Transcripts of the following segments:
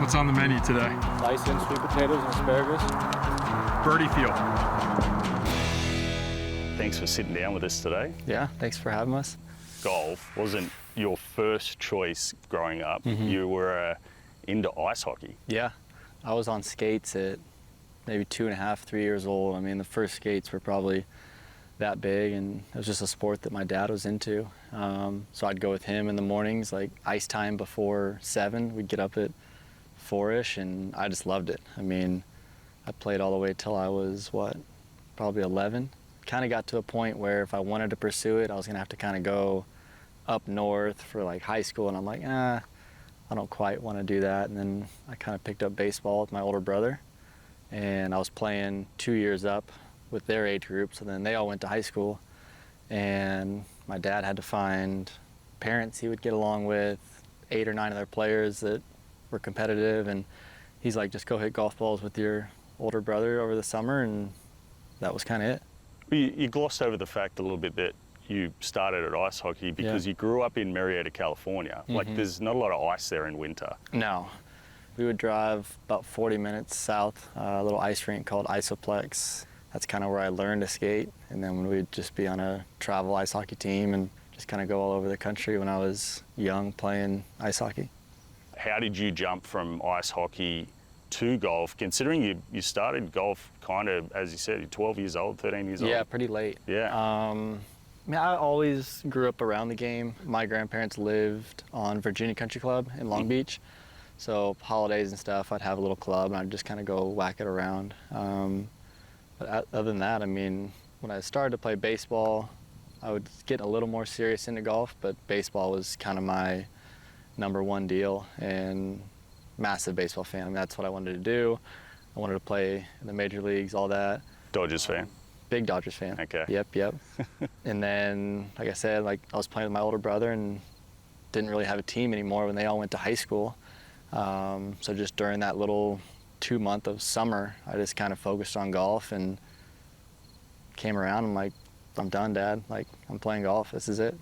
What's on the menu today? Sliced-in sweet potatoes and asparagus. Birdie field. Thanks for sitting down with us today. Yeah, thanks for having us. Golf wasn't your first choice growing up. You were into ice hockey. Yeah, I was on skates at maybe 2.5, 3 years old. I mean, the first skates were probably that big, and it was just a sport that my dad was into. So I'd go with him in the mornings, like ice time before 7. We'd get up at 4-ish, and I just loved it. I mean, I played all the way till I was, probably 11. Kind of got to a point where if I wanted to pursue it, I was gonna have to kind of go up north for like high school, and I'm like, I don't quite want to do that. And then I kind of picked up baseball with my older brother, and I was playing 2 years up with their age group, so then they all went to high school, and my dad had to find parents he would get along with, 8 or 9 of their players that were competitive, and he's like, just go hit golf balls with your older brother over the summer, and that was kind of it. You glossed over the fact a little bit that you started at ice hockey because you grew up in Murrieta, California. Like, there's not a lot of ice there in winter. No. We would drive about 40 minutes south, a little ice rink called Isoplex. That's kind of where I learned to skate, and then we'd just be on a travel ice hockey team and just kind of go all over the country when I was young playing ice hockey. How did you jump from ice hockey to golf, considering you started golf kind of, as you said, you're 12 years old, 13 years old? Yeah, pretty late. Yeah. I mean, I always grew up around the game. My grandparents lived on Virginia Country Club in Long Beach, so holidays and stuff, I'd have a little club and I'd just kind of go whack it around. But other than that, I mean, when I started to play baseball, I would get a little more serious into golf, but baseball was kind of my #1 deal, and massive baseball fan. I mean, that's what I wanted to do. I wanted to play in the major leagues, all that. Dodgers fan? Big Dodgers fan. Okay. Yep. And then, like I said, like I was playing with my older brother and didn't really have a team anymore when they all went to high school. So just during that little 2 month of summer, I just kind of focused on golf and came around. I'm like, I'm done, Dad. Like, I'm playing golf. This is it.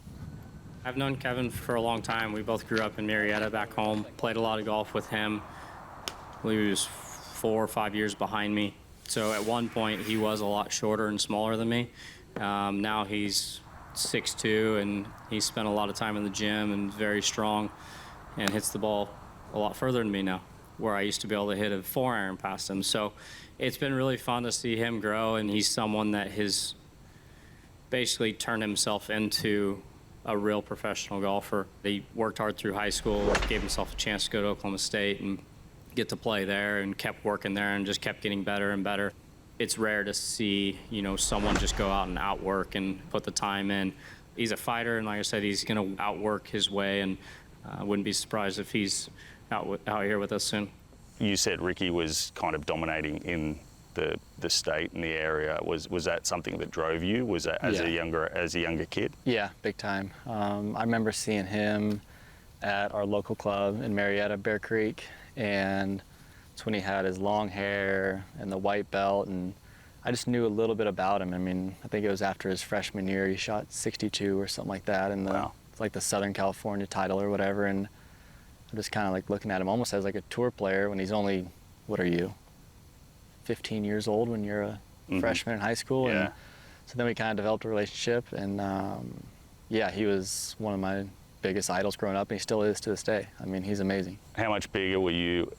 I've known Kevin for a long time. We both grew up in Murrieta back home. Played a lot of golf with him. I believe he was 4 or 5 years behind me. So at one point, he was a lot shorter and smaller than me. Now he's 6'2", and he's spent a lot of time in the gym and very strong and hits the ball a lot further than me now, where I used to be able to hit a 4-iron past him. So it's been really fun to see him grow, and he's someone that has basically turned himself into a real professional golfer. He worked hard through high school, gave himself a chance to go to Oklahoma State and get to play there, and kept working there and just kept getting better and better. It's rare to see, someone just go out and outwork and put the time in. He's a fighter, and like I said, he's going to outwork his way, and I wouldn't be surprised if he's out here with us soon. You said Rickie was kind of dominating in the state and the area. Was that something that drove you? Was that as a younger kid? Yeah, big time. I remember seeing him at our local club in Murrieta, Bear Creek, and it's when he had his long hair and the white belt, and I just knew a little bit about him. I mean, I think it was after his freshman year, he shot 62 or something like that in it's like the Southern California title or whatever, and I'm just kind of like looking at him almost as like a tour player when he's only, what are you, 15 years old when you're a freshman in high school. Yeah. And so then we kind of developed a relationship, and yeah, he was one of my biggest idols growing up, and he still is to this day. I mean, he's amazing. How much bigger were you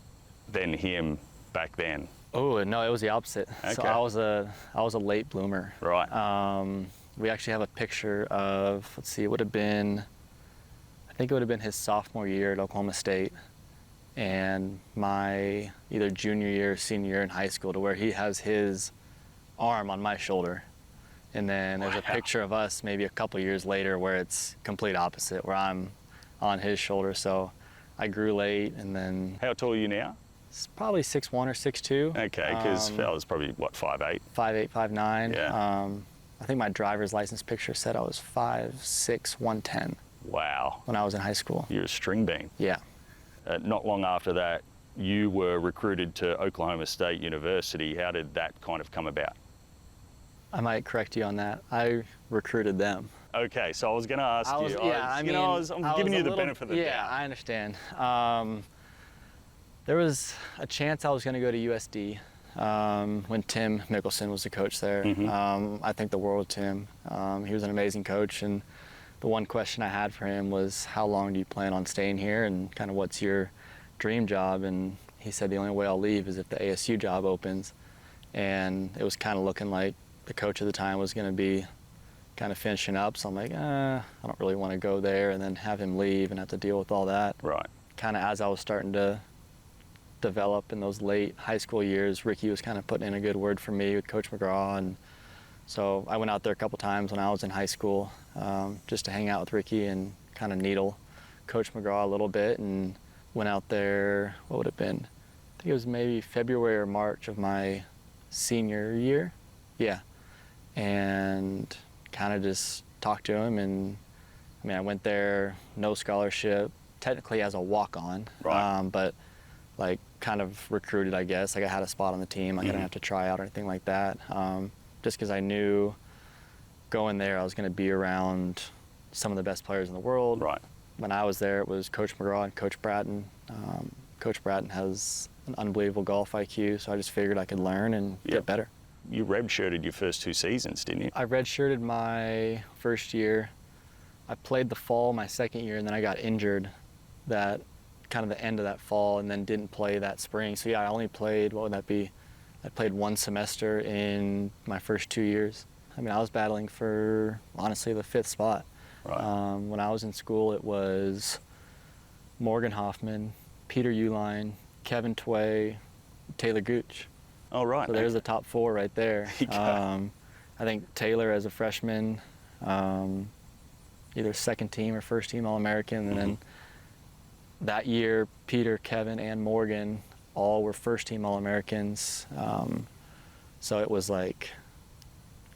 than him back then? Oh, no, it was the opposite. Okay. So I was a late bloomer. Right. We actually have a picture of, let's see, it would have been, I think it would have been his sophomore year at Oklahoma State, and my either junior year or senior year in high school, to where he has his arm on my shoulder. And then there's a picture of us maybe a couple years later where it's complete opposite, where I'm on his shoulder. So I grew late, and then... How tall are you now? It's probably 6'1" or 6'2". Okay, because Fowler's probably, 5'8"? 5'8", 5'9". Yeah. I think my driver's license picture said I was 5'6", 110. Wow. When I was in high school. You're a string bean. Yeah. Not long after that, you were recruited to Oklahoma State University. How did that kind of come about? I might correct you on that. I recruited them. Okay, so I was going to ask you. I'm giving you the benefit of the doubt. Yeah, I understand. There was a chance I was going to go to USD when Tim Mickelson was the coach there. I think the world of Tim. He was an amazing coach, and the one question I had for him was, how long do you plan on staying here, and kind of what's your dream job? And he said, the only way I'll leave is if the ASU job opens. And it was kind of looking like the coach at the time was going to be kind of finishing up. So I'm like, I don't really want to go there and then have him leave and have to deal with all that. Right. Kind of as I was starting to develop in those late high school years, Rickie was kind of putting in a good word for me with Coach McGraw. And so I went out there a couple times when I was in high school just to hang out with Rickie and kind of needle Coach McGraw a little bit, and went out there, what would it have been? I think it was maybe February or March of my senior year. Yeah. And kind of just talked to him, and I mean, I went there, no scholarship, technically as a walk-on, right. But like kind of recruited, I guess. Like I had a spot on the team. Like I didn't have to try out or anything like that. Just because I knew going there I was going to be around some of the best players in the world. Right. When I was there, it was Coach McGraw and Coach Bratton. Coach Bratton has an unbelievable golf IQ, so I just figured I could learn and get better. You redshirted your first 2 seasons, didn't you? I redshirted my first year. I played the fall my second year, and then I got injured that kind of the end of that fall, and then didn't play that spring. So yeah, I only played, what would that be? I played 1 semester in my first 2 years. I mean, I was battling for, honestly, the 5th spot. Right. When I was in school, it was Morgan Hoffman, Peter Uihlein, Kevin Tway, Taylor Gooch. Oh, right. So there's the top 4 right there. I think Taylor as a freshman, either second team or first team All-American. And then that year, Peter, Kevin, and Morgan all were first team All-Americans. So it was like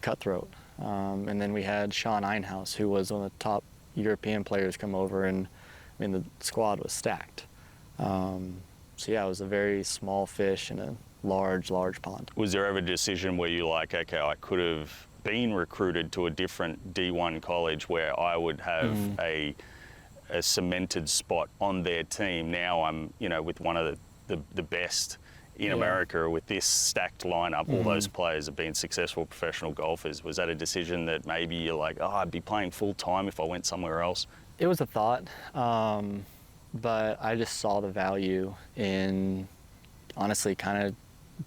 cutthroat. And then we had Sean Einhaus, who was one of the top European players, come over, and I mean, the squad was stacked. So yeah, it was a very small fish in a large pond. Was there ever a decision where you're like, okay, I could have been recruited to a different D1 college where I would have a cemented spot on their team? Now I'm, with one of the best in America with this stacked lineup. All those players have been successful professional golfers. Was that a decision that maybe you're like, I'd be playing full time if I went somewhere else? It was a thought, but I just saw the value in honestly kind of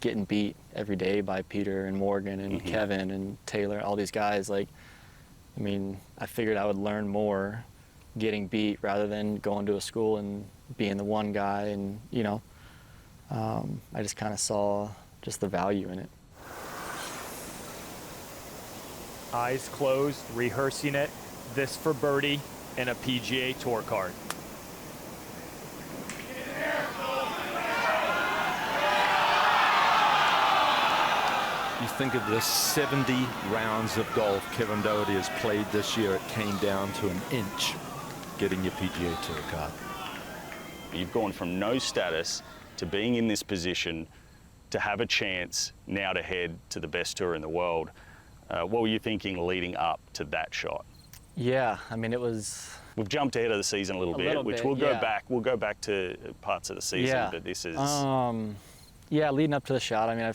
getting beat every day by Peter and Morgan and Kevin and Taylor, all these guys. Like, I mean, I figured I would learn more getting beat rather than going to a school and being the one guy, and I just kind of saw just the value in it. Eyes closed, rehearsing it. This for birdie and a PGA Tour card. You think of the 70 rounds of golf Kevin Dougherty has played this year, it came down to an inch getting your PGA Tour card. You've gone from no status to being in this position to have a chance now to head to the best tour in the world. What were you thinking leading up to that shot? Yeah, I mean, it was... We've jumped ahead of the season a little bit, which we'll go back. We'll go back to parts of the season, but this is... yeah, leading up to the shot, I mean, I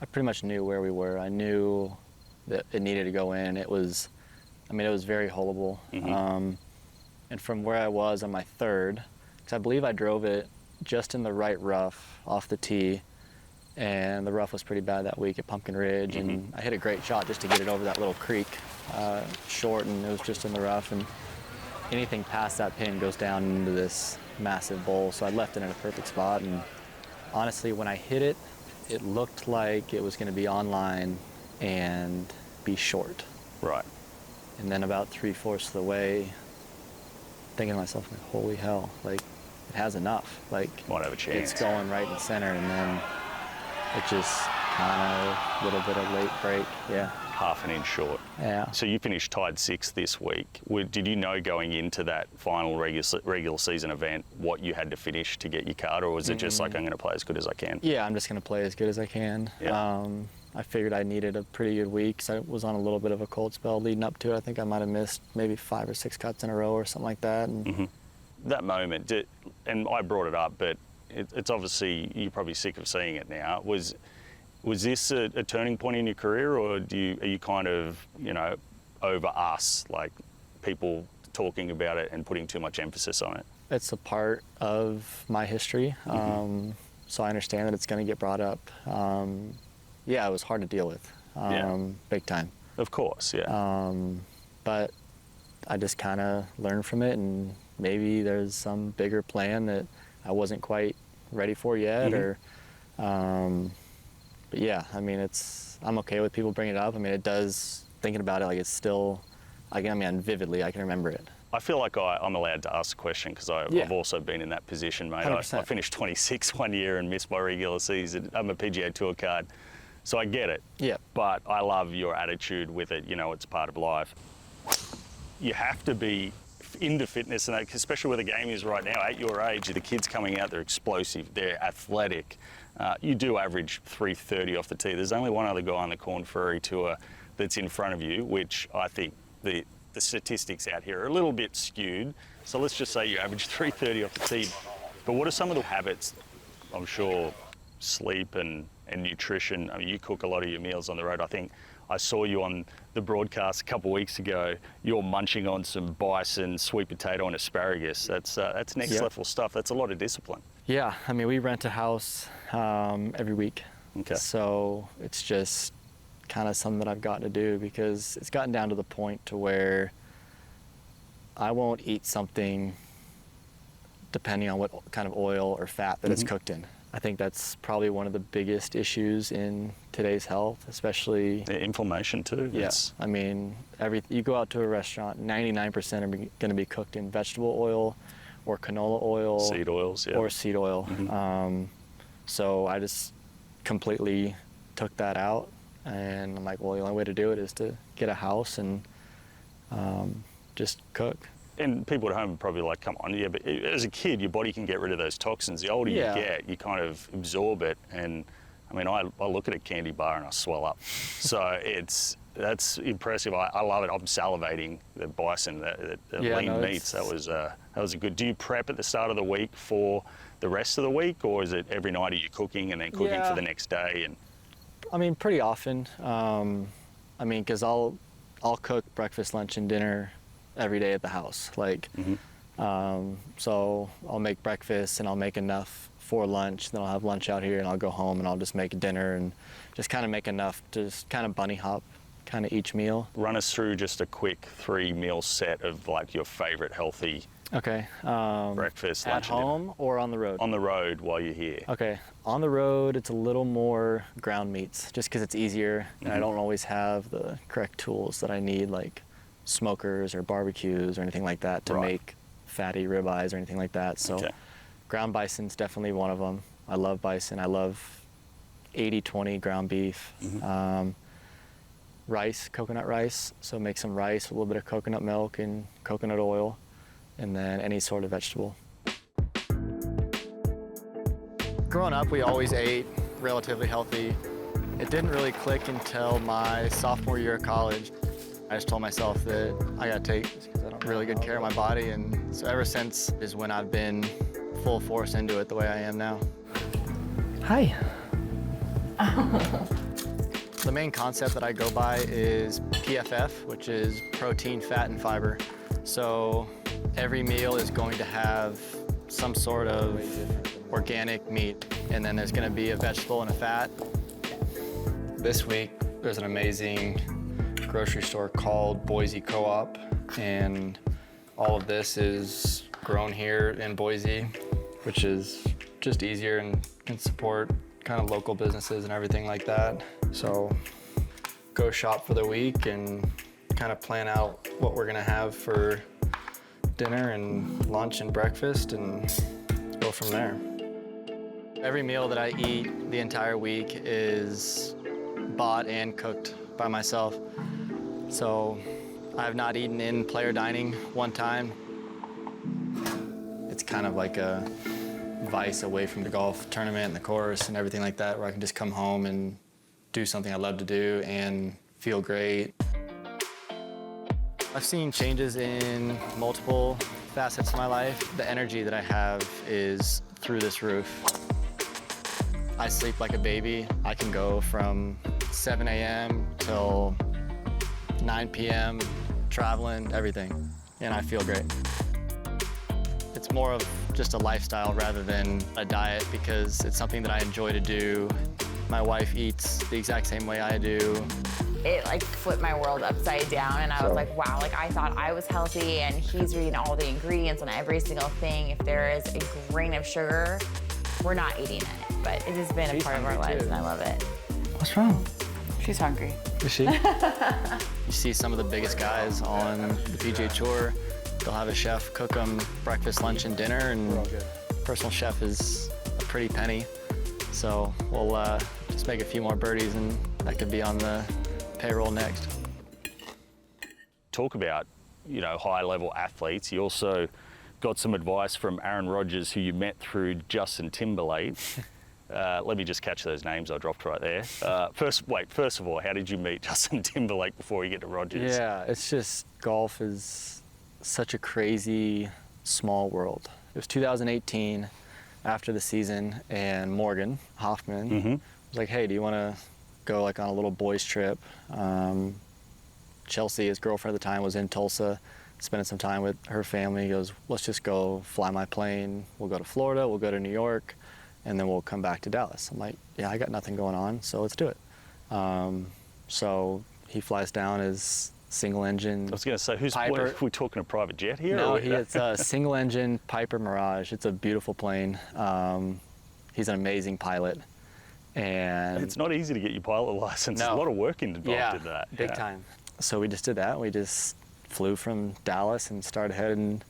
pretty much knew where we were. I knew that it needed to go in. It was very holeable. And from where I was on my third, because I believe I drove it just in the right rough off the tee, and the rough was pretty bad that week at Pumpkin Ridge, and I hit a great shot just to get it over that little creek short, and it was just in the rough, and anything past that pin goes down into this massive bowl, so I left it in a perfect spot. And honestly, when I hit it, it looked like it was going to be online and be short. Right. And then about 3/4 of the way, thinking to myself, like, holy hell, like, it has enough. Like, might have a chance. It's going right in the center, and then it just kind of a little bit of late break, Half an inch short. Yeah. So you finished tied 6th this week. Did you know going into that final regular season event what you had to finish to get your card, or was it just like, I'm going to play as good as I can? Yeah, I'm just going to play as good as I can. Yeah. I figured I needed a pretty good week because I was on a little bit of a cold spell leading up to it. I think I might have missed maybe 5 or 6 cuts in a row or something like that. And that moment, and I brought it up, but it's obviously, you're probably sick of seeing it now. Was this a turning point in your career, or are you kind of, over us, like people talking about it and putting too much emphasis on it? It's a part of my history, so I understand that it's going to get brought up. Yeah, it was hard to deal with, big time. Of course, yeah. But I just kind of learned from it, and maybe there's some bigger plan that I wasn't quite ready for yet, or. But yeah, I mean, I'm okay with people bringing it up. I mean, it does, thinking about it, like it's still, vividly, I can remember it. I feel like I'm allowed to ask a question because I've also been in that position, mate. I finished 26 one year and missed my regular season. I'm a PGA Tour card, so I get it. Yeah. But I love your attitude with it. It's part of life. You have to be into fitness, and that, especially where the game is right now. At your age, the kids coming out, they're explosive, they're athletic. You do average 330 off the tee. There's only one other guy on the Korn Ferry Tour that's in front of you, which I think the statistics out here are a little bit skewed. So let's just say you average 330 off the tee. But what are some of the habits? I'm sure sleep and nutrition. I mean, you cook a lot of your meals on the road. I think I saw you on the broadcast a couple of weeks ago. You're munching on some bison, sweet potato, and asparagus. That's next level stuff. That's a lot of discipline. Yeah, I mean, we rent a house every week. Okay. So it's just kind of something that I've gotten to do, because it's gotten down to the point to where I won't eat something depending on what kind of oil or fat that it's cooked in. I think that's probably one of the biggest issues in today's health, especially inflammation too. Yes, I mean, you go out to a restaurant, 99% are going to be cooked in vegetable oil or canola oil, seed oils, or seed oil. So I just completely took that out, and I'm like, well, the only way to do it is to get a house and just cook. And people at home are probably like, come on, yeah, but as a kid, your body can get rid of those toxins. The older you get, you kind of absorb it. And I mean, I look at a candy bar and I swell up. So that's impressive. I love it. I'm salivating. The bison, the lean meats, that was a good. Do you prep at the start of the week for the rest of the week, or is it every night are you cooking and then cooking for the next day? And I mean, pretty often. I mean, because I'll cook breakfast, lunch, and dinner every day at the house. Like, so I'll make breakfast and I'll make enough for lunch. Then I'll have lunch out here and I'll go home and I'll just make dinner and just kind of make enough to just kind of bunny hop kind of each meal. Run us through just a quick 3-meal set of like your favorite healthy breakfast, lunch, at home or on the road? On the road while you're here. Okay, on the road it's a little more ground meats just because it's easier and I don't always have the correct tools that I need, like smokers or barbecues or anything like that to make fatty ribeyes or anything like that. So ground bison's definitely one of them. I love bison. I love 80-20 ground beef. Rice, coconut rice. So make some rice with a little bit of coconut milk and coconut oil, and then any sort of vegetable. Growing up, we always ate relatively healthy. It didn't really click until my sophomore year of college. I just told myself that I gotta take really good care of my body, and so ever since is when I've been full force into it the way I am now. Hi. The main concept that I go by is PFF, which is protein, fat, and fiber. So every meal is going to have some sort of organic meat, and then there's gonna be a vegetable and a fat. This week, there's an amazing grocery store called Boise Co-op, and all of this is grown here in Boise, which is just easier and can support kind of local businesses and everything like that. So go shop for the week and kind of plan out what we're gonna have for dinner and lunch and breakfast and go from there. Every meal that I eat the entire week is bought and cooked by myself. So I have not eaten in player dining one time. It's kind of like a vice away from the golf tournament and the course and everything like that, where I can just come home and do something I love to do and feel great. I've seen changes in multiple facets of my life. The energy that I have is through this roof. I sleep like a baby. I can go from 7 a.m. till 9 p.m. traveling, everything, and I feel great. It's more of just a lifestyle rather than a diet because it's something that I enjoy to do. My wife eats the exact same way I do. It like flipped my world upside down, and I was like, wow, like I thought I was healthy and he's reading all the ingredients on every single thing. If there is a grain of sugar, we're not eating it, but it has been a part of our lives and I love it. What's wrong? She's hungry. Is she? You see some of the biggest guys on the PGA Tour, they'll have a chef cook them breakfast, lunch, and dinner, and personal chef is a pretty penny. So we'll just make a few more birdies and that could be on the payroll next. Talk about, you know, high-level athletes. You also got some advice from Aaron Rodgers, who you met through Justin Timberlake. Let me just catch those names I dropped right there. First of all, how did you meet Justin Timberlake before you get to Rodgers? Yeah, it's just golf is such a crazy small world. It was 2018 after the season, and Morgan Hoffman was like, hey, do you want to go like on a little boys trip? Chelsea, his girlfriend at the time, was in Tulsa spending some time with her family. He goes, let's just go fly my plane. We'll go to Florida, we'll go to New York, and then we'll come back to Dallas. I'm like, yeah, I got nothing going on, so let's do it. So he flies down his single engine. I was going to say, Piper. Are we talking a private jet here? No, it's a single engine Piper Mirage. It's a beautiful plane. He's an amazing pilot. And it's not easy to get your pilot license. No. There's a lot of work involved in that. Big time. So we just did that. We just flew from Dallas and started heading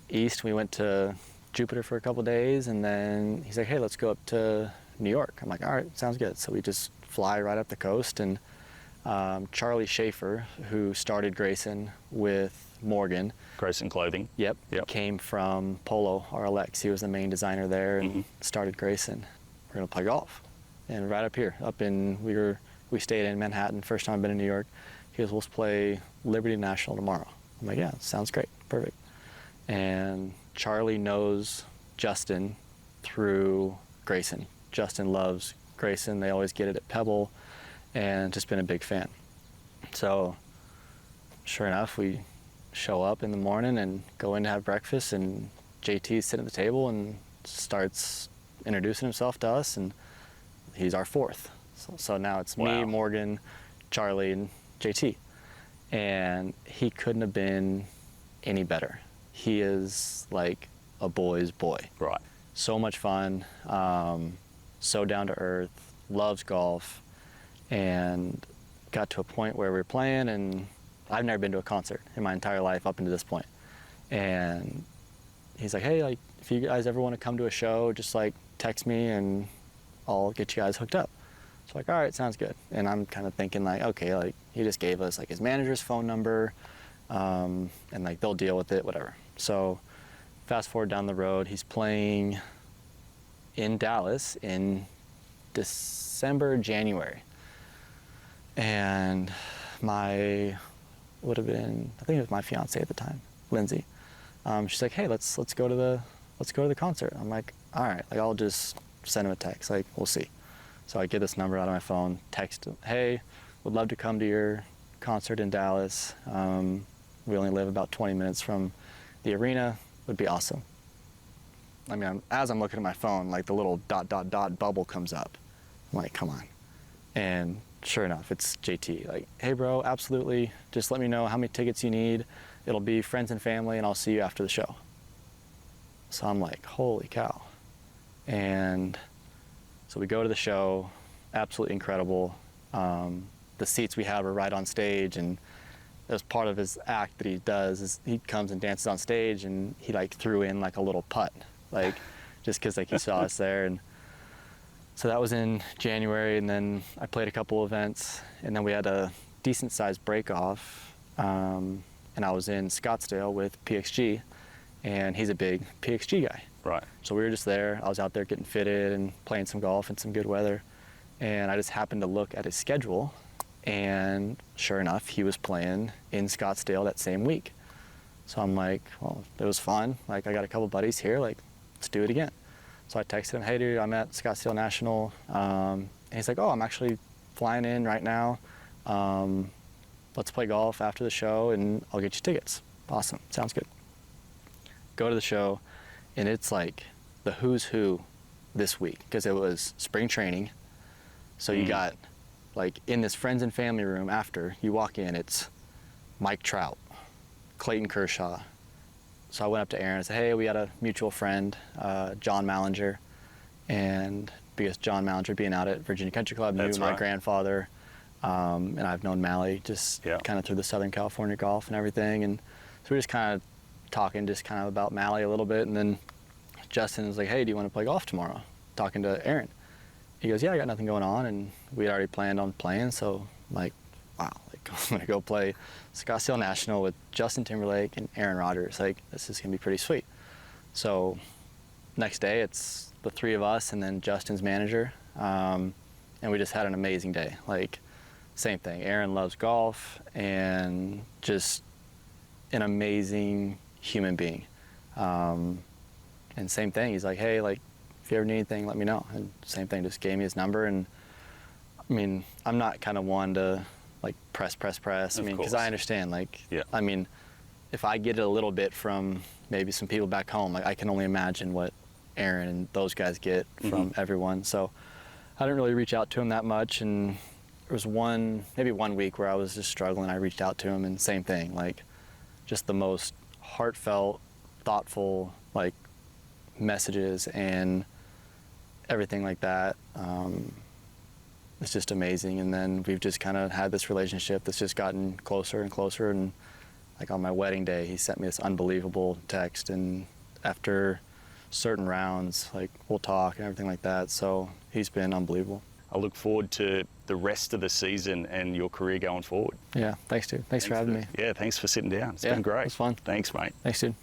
east. We went to Jupiter for a couple days, and then he's like, hey, let's go up to New York. I'm like, all right, sounds good. So we just fly right up the coast, and Charlie Schaefer, who started Grayson with Morgan. Grayson Clothing. Yep. Came from Polo RLX. He was the main designer there and started Grayson. We're gonna play golf. And right up here, we stayed in Manhattan, first time I've been in New York. He goes, let's play Liberty National tomorrow. I'm like, yeah, sounds great, perfect. And Charlie knows Justin through Grayson. Justin loves Grayson. They always get it at Pebble, and just been a big fan. So sure enough, we show up in the morning and go in to have breakfast, and JT's sitting at the table and starts introducing himself to us, and he's our fourth. So now it's me, Morgan, Charlie, and JT. And he couldn't have been any better. He is like a boy's boy. Right. So much fun, so down to earth, loves golf, and got to a point where we were playing, and I've never been to a concert in my entire life up until this point. And he's like, hey, like, if you guys ever want to come to a show, just like text me and I'll get you guys hooked up. So like, all right, sounds good. And I'm kind of thinking like, okay, like he just gave us like his manager's phone number, and like they'll deal with it, whatever. So fast forward down the road, he's playing in Dallas in December, January. And I think it was my fiance at the time, Lindsay. She's like, hey, let's go to the concert. I'm like, all right, like I'll just send him a text, like we'll see. So I get this number out of my phone, text him, hey, would love to come to your concert in Dallas. We only live about 20 minutes from the arena, would be awesome. I mean, as I'm looking at my phone, like the little ... bubble comes up. I'm like, come on. And sure enough, it's JT. Like, hey bro, absolutely. Just let me know how many tickets you need. It'll be friends and family, and I'll see you after the show. So I'm like, holy cow. And so we go to the show, absolutely incredible. The seats we have are right on stage, and as part of his act that he does is he comes and dances on stage, and he like threw in like a little putt, like just because like he saw us there. And so that was in January, and then I played a couple events, and then we had a decent sized break off, and I was in Scottsdale with PXG, and he's a big PXG guy. Right. So we were just there. I was out there getting fitted and playing some golf in some good weather, and I just happened to look at his schedule, and sure enough, he was playing in Scottsdale that same week. So I'm like, well, it was fun. Like, I got a couple buddies here, like, let's do it again. So I texted him, hey dude, I'm at Scottsdale National. And he's like, oh, I'm actually flying in right now. Let's play golf after the show and I'll get you tickets. Awesome, sounds good. Go to the show and it's like the who's who this week because it was spring training. So you got like in this friends and family room after you walk in, it's Mike Trout, Clayton Kershaw. So I went up to Aaron and said, hey, we had a mutual friend, John Mallinger. And because John Mallinger being out at Virginia Country Club knew my grandfather. And I've known Mally just kind of through the Southern California golf and everything. And so we just kind of talking just kind of about Mally a little bit. And then Justin was like, hey, do you want to play golf tomorrow? Talking to Aaron. He goes, yeah, I got nothing going on. And we had already planned on playing. So I'm like, wow, like, I'm going to go play Scottsdale National with Justin Timberlake and Aaron Rodgers. Like, this is going to be pretty sweet. So next day, it's the three of us and then Justin's manager. And we just had an amazing day. Like, same thing. Aaron loves golf and just an amazing human being. And same thing. He's like, hey, like, if you ever need anything, let me know. And same thing, just gave me his number. And I mean, I'm not kind of one to like press. I mean, because I understand, like, I mean, if I get it a little bit from maybe some people back home, like I can only imagine what Aaron and those guys get from everyone. So I didn't really reach out to him that much. And there was maybe one week where I was just struggling. I reached out to him and same thing, like just the most heartfelt, thoughtful, like messages and everything like that. It's just amazing. And then we've just kind of had this relationship that's just gotten closer and closer. And like on my wedding day, he sent me this unbelievable text. And after certain rounds, like we'll talk and everything like that. So he's been unbelievable. I look forward to the rest of the season and your career going forward. Yeah, thanks dude. Thanks for having me. Yeah, thanks for sitting down. It's been great. It was fun. Thanks, mate. Thanks dude.